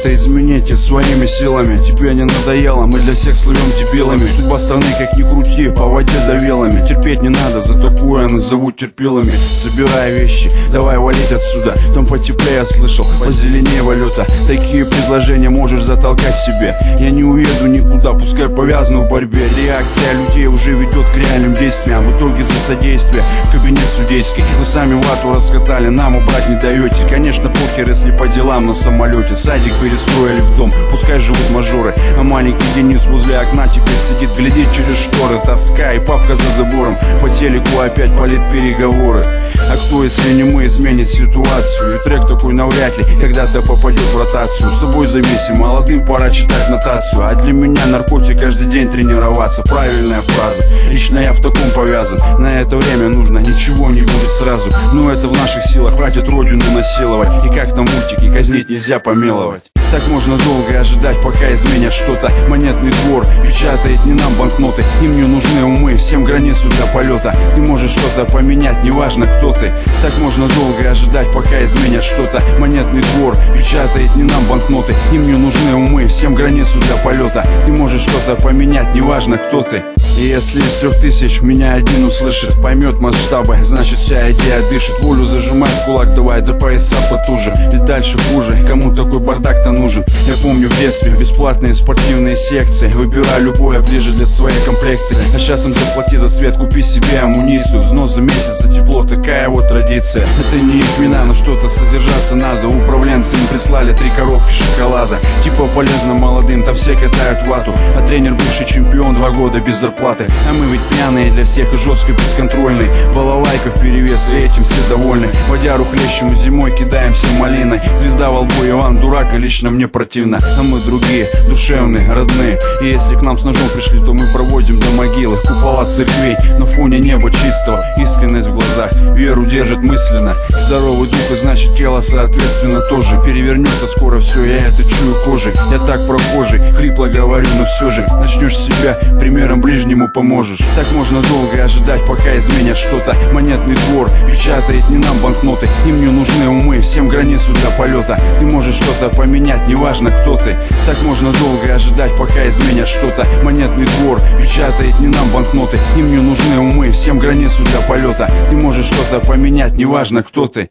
это измените своими силами. Тебе не надоело, мы для всех слывем дебилами. Судьба страны, как ни крути, по воде довелами. Терпеть не надо, за такое назовут терпилами. Собирай вещи, давай валить отсюда. Там потеплее, я слышал, позеленее валюта. Такие предложения можешь затолкать себе. Я не уеду никуда, пускай повязну в борьбе. Реакция людей уже ведет к реальным действиям. В итоге за содействие в кабинет судейский. Вы сами вату раскатали, нам убрать не даете. Конечно, похер, если по делам на самолете. Садик перестроили в дом, пускай живут мажоры. А маленький Денис возле окна теперь сидит, глядит через шторы. Тоска и папка за забором, по телеку опять политпереговоры. А кто, если не мы, изменит ситуацию? И трек такой навряд ли когда-то попадет в ротацию. С собой зависим, молодым пора читать нотацию. А для меня наркотик каждый день тренироваться. Правильная фраза, лично я в таком повязан. На это время нужно, ничего не будет сразу. Но это в наших силах, хватит родину насиловать. И как там мультики, казнить нельзя помиловать. Так можно долго ожидать, пока изменят что-то. Монетный двор печатает не нам банкноты. Им не нужны умы, всем границу для полета. Ты можешь что-то поменять, неважно кто ты. Так можно долго ожидать, пока изменят что-то. Монетный двор печатает не нам банкноты. Им не нужны умы, всем границу для полета. Ты можешь что-то поменять, неважно кто ты. И если из 3000 меня один услышит, поймет масштабы, значит вся идея дышит. Волю зажимает в кулак, давай до пояса потуже. И дальше хуже, кому такой бардак-то нужен? Я помню в детстве бесплатные спортивные секции. Выбирай любое ближе для своей комплекции. А сейчас им заплати за свет, купи себе амуницию. Взнос за месяц за тепло, такая вот традиция. Это не их вина, но что-то содержаться надо. Управленцы им прислали 3 коробки шоколада. Типа полезно молодым, там все катают вату. А тренер бывший чемпион 2 года без зарплаты. А мы ведь пьяные для всех и жестко бесконтрольные. Балалайка вперевес, и этим все довольны. Водяру хлещем и зимой кидаемся малиной. Звезда во лбу, Иван дурак, и лично мне противно. А мы другие, душевные, родные. И если к нам с ножом пришли, то мы проводим до могилы купола церквей на фоне неба чистого. Искренность в глазах, веру держит мысленно. Здоровый дух, и значит тело соответственно тоже. Перевернется скоро все, я это чую кожей. Я так прохожий, хрипло говорю, но все же начнешь с себя, примером ближнему поможешь. Так можно долго ожидать, пока изменят что-то. Монетный двор печатает не нам банкноты. Им не нужны умы, всем границу для полета. Ты можешь что-то поменять, неважно кто ты. Так можно долго ожидать, пока изменят что-то. Монетный двор печатает не нам банкноты. Им не нужны умы, всем границу для полета. Ты можешь что-то поменять, неважно кто ты.